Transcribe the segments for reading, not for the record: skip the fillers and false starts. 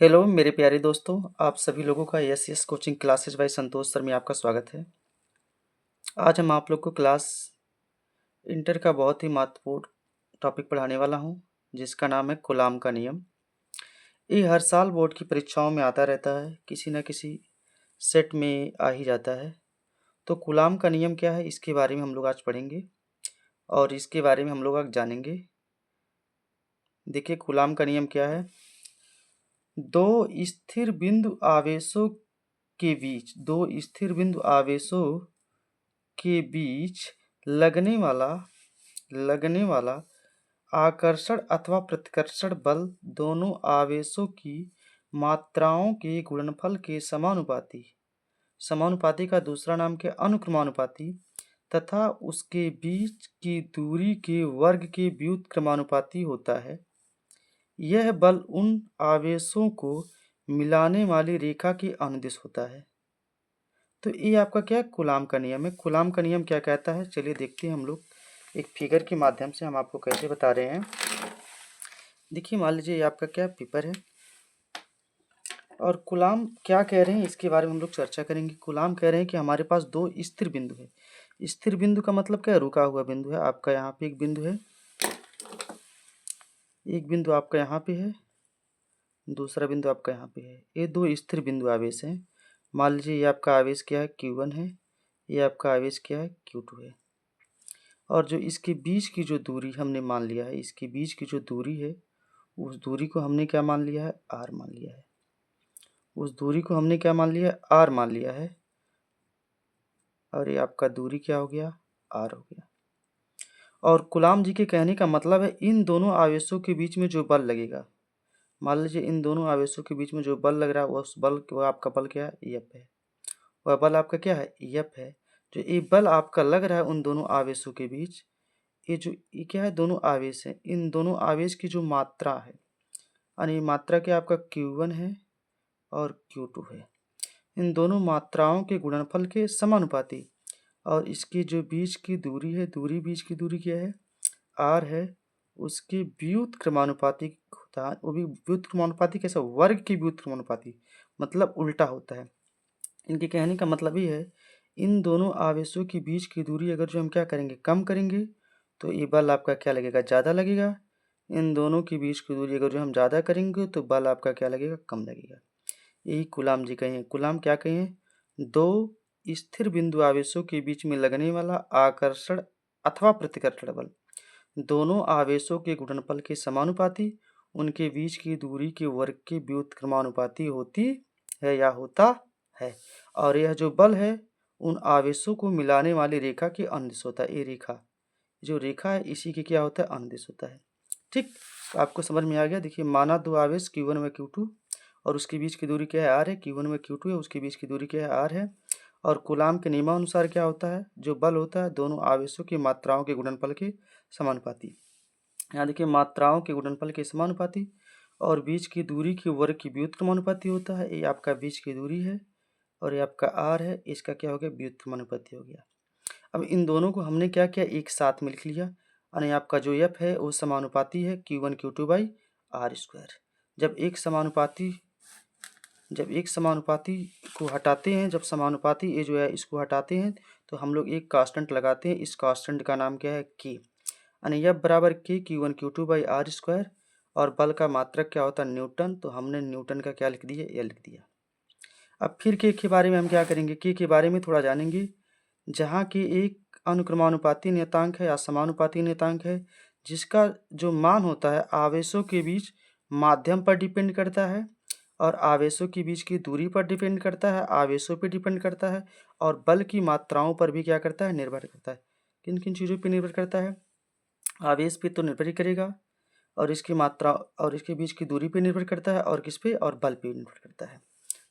Hello मेरे प्यारे दोस्तों, आप सभी लोगों का एस कोचिंग क्लासेज बाय संतोष सर में आपका स्वागत है। आज हम आप लोग को क्लास इंटर का बहुत ही महत्वपूर्ण टॉपिक पढ़ाने वाला हूं, जिसका नाम है कूलाम का नियम। ये हर साल बोर्ड की परीक्षाओं में आता रहता है, किसी न किसी सेट में आ ही जाता है। तो कूलाम का नियम क्या है, इसके बारे में हम लोग आज पढ़ेंगे और इसके बारे में हम लोग आज जानेंगे। देखिए कूलाम का नियम क्या है। दो स्थिर बिंदु आवेशों के बीच लगने वाला आकर्षण अथवा प्रतिकर्षण बल दोनों आवेशों की मात्राओं के गुणनफल के समानुपाती का दूसरा नाम क्या, अनुक्रमानुपाती, तथा उसके बीच की दूरी के वर्ग के व्युत्क्रमानुपाती होता है। यह बल उन आवेशों को मिलाने वाली रेखा के अनुदिश होता है। तो ये आपका क्या है, कूलाम का नियम है। कूलाम का नियम क्या कहता है, चलिए देखते हैं हम लोग एक फिगर के माध्यम से हम आपको कैसे बता रहे हैं। देखिए मान लीजिए ये आपका क्या पेपर है और कूलाम क्या कह रहे हैं इसके बारे में हम लोग चर्चा करेंगे। कूलाम कह रहे हैं कि हमारे पास दो स्थिर बिंदु है। स्थिर बिंदु का मतलब क्या है, रुका हुआ बिंदु है। आपका यहाँ पे एक बिंदु है, एक बिंदु आपका यहाँ पे है, दूसरा बिंदु आपका यहाँ पे है। ये दो स्थिर बिंदु आवेश हैं। मान लीजिए ये आपका आवेश क्या है, Q1 है, ये आपका आवेश क्या है, Q2 है। और जो इसके बीच की जो दूरी हमने मान लिया है, इसके बीच की जो दूरी है, उस दूरी को हमने क्या मान लिया है, R मान लिया है। उस दूरी को हमने क्या मान लिया है, R मान लिया है। और ये आपका दूरी क्या हो गया, R हो गया। और कूलाम जी के कहने का मतलब है इन दोनों आवेशों के बीच में जो बल लगेगा, मान लीजिए इन दोनों आवेशों के बीच में जो बल लग रहा है उस बल वो आपका बल क्या है, एफ है। वह बल आपका क्या है, एफ है। जो ये बल आपका लग रहा है उन दोनों आवेशों के बीच, ये क्या है, दोनों आवेश है। इन दोनों आवेश की जो मात्रा है, यानी मात्रा क्या आपका Q1 है और Q2 है। इन दोनों मात्राओं के गुणनफल के समानुपाती, और इसकी जो बीच की दूरी है, बीच की दूरी क्या है, R है, उसके व्युत्क्रमानुपाती होता है। वो भी व्युत्क्रमानुपाती कैसा, वर्ग की व्युत्क्रमानुपाती, मतलब उल्टा होता है। इनके कहने का मतलब ये है इन दोनों आवेशों के बीच की दूरी अगर जो हम क्या करेंगे, कम करेंगे, तो ये बल आपका क्या लगेगा, ज़्यादा लगेगा। इन दोनों के बीच की दूरी अगर जो हम ज़्यादा करेंगे तो बल आपका क्या लगेगा, कम लगेगा। यही कूलाम जी कहे हैं। कूलाम क्या कहे हैं, दो स्थिर बिंदु आवेशों के बीच में लगने वाला आकर्षण अथवा प्रतिकर्षण बल दोनों आवेशों के गुणनफल के समानुपाती, उनके बीच की दूरी के वर्ग के व्युत्क्रमानुपाती होती है या होता है। और यह जो बल है उन आवेशों को मिलाने वाली रेखा के अनुदिश होता है। ये रेखा, जो रेखा है इसी के क्या होता है, अनुदिश होता है। ठीक, तो आपको समझ में आ गया। देखिए माना दो आवेश Q1 व Q2 और उसके बीच की दूरी क्या है, R है। Q1 व Q2 है, उसके बीच की दूरी क्या है, R है। और कूलाम के नियमानुसार क्या होता है, जो बल होता है दोनों आवेशों की मात्राओं के गुणनफल के समानुपाती। यहाँ देखिए मात्राओं के गुणनफल के समानुपाती और बीच की दूरी के वर्ग की व्युत्क्रमानुपाती होता है। ये आपका बीच की दूरी है और ये आपका R है, इसका क्या हो गया, व्युत्क्रमानुपाती हो गया। अब इन दोनों को हमने क्या किया, एक साथ मिल लिया, यानी आपका जो F है वो समानुपाती है Q1 Q2 by R square. जब एक समानुपाती को हटाते हैं, जब समानुपाती ये जो है इसको हटाते हैं तो हम लोग एक कांस्टेंट लगाते हैं। इस कांस्टेंट का नाम क्या है, K, यानी F बराबर K Q1 Q2 by R square. और बल का मात्रक क्या होता है, न्यूटन, तो हमने न्यूटन का क्या लिख दिया, ये लिख दिया। अब फिर K के बारे में हम क्या करेंगे, K के बारे में थोड़ा जानेंगे। जहाँ K एक अनुक्रमानुपाती नियतांक है या समानुपाती नियतांक है, जिसका जो मान होता है आवेशों के बीच माध्यम पर डिपेंड करता है और आवेशों के बीच की दूरी पर डिपेंड करता है, आवेशों पर डिपेंड करता है और बल की मात्राओं पर भी क्या करता है, निर्भर करता है। किन किन चीज़ों पर निर्भर करता है, आवेश पे तो निर्भर ही करेगा और इसकी मात्रा और इसके बीच की दूरी पे निर्भर करता है और किस पे, और बल पे निर्भर करता है।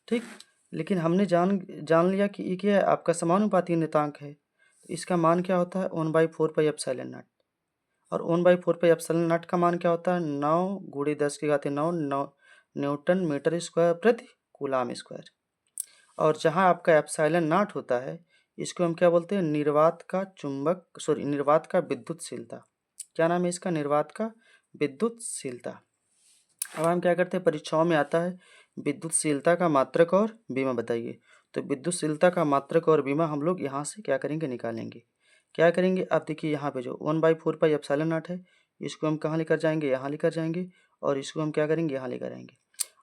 ठीक, लेकिन हमने जान लिया कि ये क्या है, आपका समानुपाती नियतांक है। तो इसका मान क्या होता है, 1/4πε0। और 1/4πε0 का मान क्या होता है, 9 × 10⁻৯ न्यूटन मीटर स्क्वायर प्रति कूलाम स्क्वायर। और जहाँ आपका एप्सिलॉन नॉट होता है, इसको हम क्या बोलते हैं, निर्वात का विद्युतशीलता। क्या नाम है इसका, निर्वात का विद्युतशीलता। अब हम क्या करते हैं, परीक्षाओं में आता है विद्युतशीलता का मात्रक और बीमा बताइए। तो विद्युतशीलता का मात्रक और बीमा हम लोग यहाँ से क्या करेंगे, निकालेंगे। क्या करेंगे, आप देखिए यहाँ पे जो 1/4 पाई एप्सिलॉन नॉट है, इसको हम कहाँ लेकर जाएंगे, यहाँ लेकर जाएंगे, और इसको हम क्या करेंगे, यहाँ लेकर आएंगे।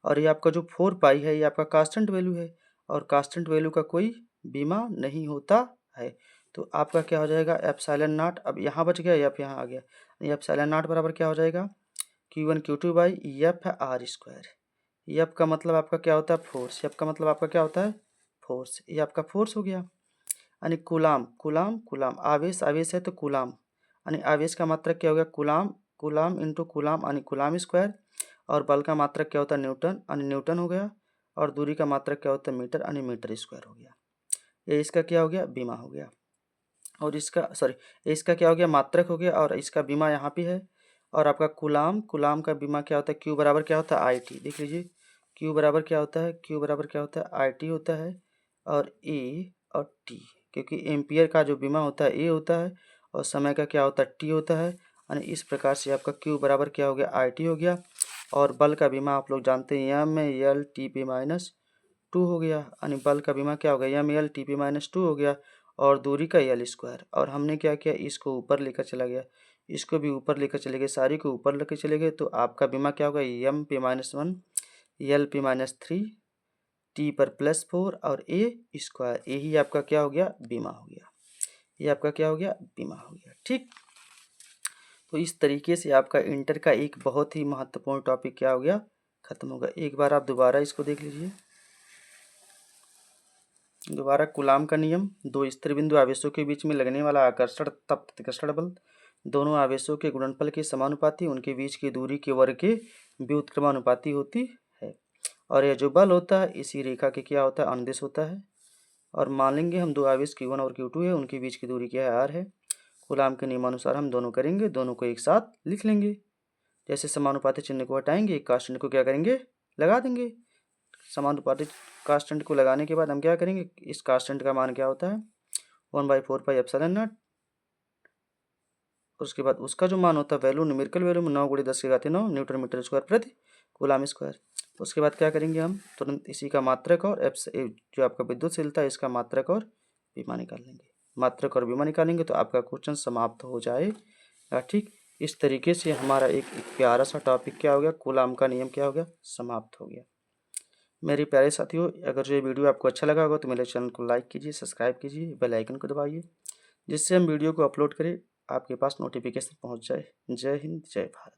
और ये आपका जो 4 पाई है, ये आपका कांस्टेंट वैल्यू है, और कांस्टेंट वैल्यू का कोई बीमा नहीं होता है। तो आपका क्या हो जाएगा, एप्सिलॉन नॉट अब यहाँ बच गया, एफ यहाँ आ गया। ये एप्सिलॉन नॉट बराबर क्या हो जाएगा, Q1 Q2 बाई एफ है आर स्क्वायर। एफ का मतलब आपका क्या होता है, फोर्स। एफ का मतलब आपका क्या होता है, फोर्स। ये आपका फोर्स हो गया। यानी कुलाम, कुलाम, कुलाम, आवेश, आवेश है तो कुलाम, यानी आवेश का मात्रक क्या हो गया, कुलाम, कुलाम इंटू कुलाम यानी कुलाम स्क्वायर। और बल का मात्रक क्या होता है, न्यूटन, यानी न्यूटन हो गया। और दूरी का मात्रक क्या होता है, मीटर, यानी मीटर स्क्वायर हो गया। ये इसका क्या हो गया, बीमा हो गया। और इसका सॉरी, इसका क्या हो गया, मात्रक हो गया, और इसका बीमा यहाँ पे है। और आपका कुलाम, कुलाम का बीमा क्या होता है, क्यू बराबर क्या होता है, आई टी। देख लीजिए क्यू बराबर क्या होता है, क्यू बराबर क्या होता है, आई टी होता है। और ए और टी, क्योंकि एम्पियर का जो बीमा होता है ए होता है, और समय का क्या होता है, टी होता है। यानी इस प्रकार से आपका क्यू बराबर क्या हो गया, आई टी हो गया। और बल का बीमा आप लोग जानते हैं, M L T P minus 2 हो गया। यानी बल का बीमा क्या हो गया, M L T P minus 2 हो गया। और दूरी का एल स्क्वायर। और हमने क्या किया, इसको ऊपर लेकर चला गया, इसको भी ऊपर लेकर चले गए, सारी को ऊपर लेकर चले गए। तो आपका बीमा क्या होगा, M P minus 1 L P minus 3 T पर +4 और ए स्क्वायर। यही आपका क्या हो गया, बीमा हो गया। ये आपका क्या हो गया, बीमा हो गया। ठीक, तो इस तरीके से आपका इंटर का एक बहुत ही महत्वपूर्ण टॉपिक क्या हो गया, खत्म होगा। एक बार आप दोबारा इसको देख लीजिए। दोबारा कूलाम का नियम, दो स्थिर बिंदु आवेशों के बीच में लगने वाला आकर्षण तथा प्रतिकर्षण बल दोनों आवेशों के गुणनफल के समानुपाती, उनके बीच की दूरी के वर्ग के व्युत्क्रमानुपाती होती है। और यह जो बल होता है इसी रेखा के क्या होता है, अनुदिश होता है। और मान लेंगे हम दो आवेश Q1 और Q2 है, उनके बीच की दूरी क्या है, r है। कूलाम के नियमानुसार हम दोनों करेंगे, दोनों को एक साथ लिख लेंगे। जैसे समानुपाती चिन्ह को हटाएंगे, एक कांस्टेंट को क्या करेंगे, लगा देंगे। समानुपाती कांस्टेंट को लगाने के बाद हम क्या करेंगे, इस कांस्टेंट का मान क्या होता है, 1/4 पाई एप्सिलॉन नॉट। उसके बाद उसका जो मान होता है वैल्यू, न्यूमेरिकल वैल्यू में 9 × 10⁻9 न्यूटन मीटर स्क्वायर प्रति कूलाम स्क्वायर। उसके बाद क्या करेंगे, हम तुरंत इसी का मात्रक और जो आपका विद्युतशीलता है इसका मात्रक और बीमा निकाल लेंगे। मात्रक और बीमा निकालेंगे तो आपका क्वेश्चन समाप्त हो जाएगा। ठीक, इस तरीके से हमारा एक प्यारा सा टॉपिक क्या हो गया, कूलाम का नियम क्या हो गया, समाप्त हो गया। मेरे प्यारे साथियों, अगर जो ये वीडियो आपको अच्छा लगा होगा तो मेरे चैनल को लाइक कीजिए, सब्सक्राइब कीजिए, बेल आइकन को दबाइए, जिससे हम वीडियो को अपलोड करें आपके पास नोटिफिकेशन पहुंच जाए। जय हिंद, जय भारत।